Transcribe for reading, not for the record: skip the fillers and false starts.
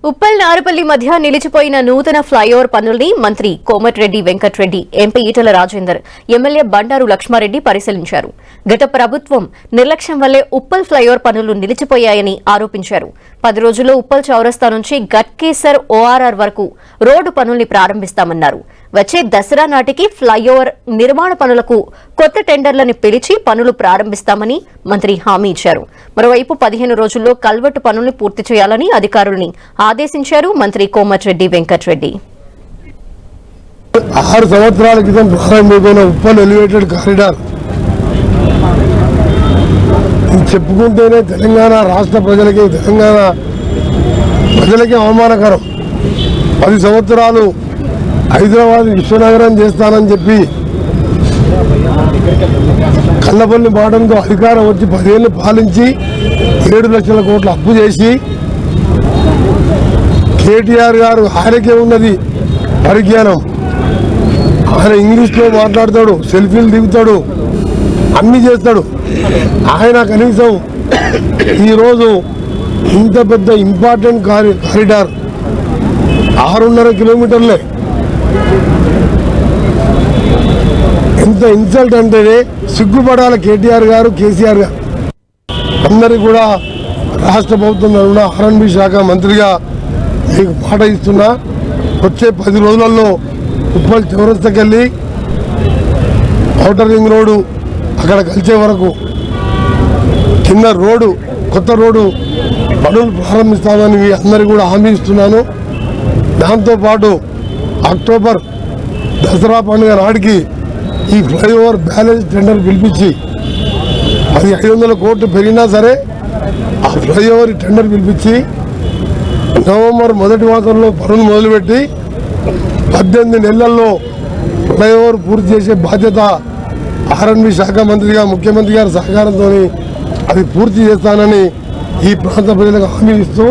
ఉప్పల్ నారుపల్లి మధ్య నిలిచిపోయిన నూతన ఫ్లైఓవర్ పనుల్ని మంత్రి కోమటిరెడ్డి వెంకటరెడ్డి, ఎంపీ ఈటల రాజేందర్, ఎమ్మెల్యే బండారు లక్ష్మారెడ్డి పరిశీలించారు. గత ప్రభుత్వం నిర్లక్ష్యం వల్లే ఉప్పల్ ఫ్లైఓవర్ పనులు నిలిచిపోయాయని ఆరోపించారు. 10 రోజుల్లో ఉప్పల్ చౌరస్తా నుంచి గట్కేసర్ ఓఆర్ఆర్ వరకు రోడ్డు పనుల్ని ప్రారంభిస్తామన్నారు. వచ్చే దసరా నాటికి ఫ్లైఓవర్ నిర్మాణ పనులకు కొత్త టెండర్లను పిలిచి పనులు ప్రారంభిస్తామని మంత్రి హామీ ఇచ్చారు. మరోవైపు 15 రోజుల్లో కల్వర్టు పనుల్ని పూర్తి చేయాలని అధికారుల్ని ఆదేశించారు మంత్రి కోమటిరెడ్డి వెంకటరెడ్డి. 6 సంవత్సరాల క్రితం ప్రారంభమైన ఉప్పల్ ఎలివేటెడ్ కారిడార్ చెప్పుకుంటేనే తెలంగాణ రాష్ట్ర ప్రజలకి, తెలంగాణ ప్రజలకి అవమానకరం. 10 సంవత్సరాలు హైదరాబాద్ విశ్వనగరం చేస్తానని చెప్పి కల్లపల్లి మాటంతో అధికారం వచ్చి 10 ఏళ్ళు పాలించి 7 లక్షల కోట్ల అప్పు చేసి కేటీఆర్ గారు ఆయనకే ఉన్నది పరిజ్ఞానం. ఆయన ఇంగ్లీష్లో మాట్లాడతాడు, సెల్ఫీలు దిగుతాడు, అన్ని చేస్తాడు. ఆయన కనీసం ఈరోజు ఇంత పెద్ద ఇంపార్టెంట్ కారిడార్ 6.5 కిలోమీటర్లే, ఎంత ఇన్సల్ట్ అంటేనే సిగ్గుపడాలి కేటీఆర్ గారు, కేసీఆర్ గారు. అందరికీ కూడా రాష్ట్ర ప్రభుత్వం తరఫున R&B శాఖ మంత్రిగా మీకు మాట ఇస్తున్నా, వచ్చే 10 రోజులలో ఉప్పల్ చౌరస్తాకి వెళ్ళి ఔటర్ రింగ్ రోడ్డు అక్కడ కలిసే వరకు కింద రోడ్డు, కొత్త రోడ్డు పనులు ప్రారంభిస్తామని అందరికీ కూడా హామీ ఇస్తున్నాను. దాంతోపాటు అక్టోబర్ దసరా పండుగ నాటికి ఈ ఫ్లైఓవర్ బ్యాలెన్స్ టెండర్ పిలిపించి అది 500 కోట్లు పెరిగినా సరే ఆ ఫ్లైఓవర్ టెండర్ పిలిపించి నవంబర్ మొదటి వారంలో పనులు మొదలుపెట్టి 18 నెలల్లో ఫ్లైఓవర్ పూర్తి చేసే బాధ్యత R&B శాఖ మంత్రిగా ముఖ్యమంత్రి గారి సహకారంతో అది పూర్తి చేస్తానని ఈ ప్రాంత ప్రజలకు హామీ ఇస్తూ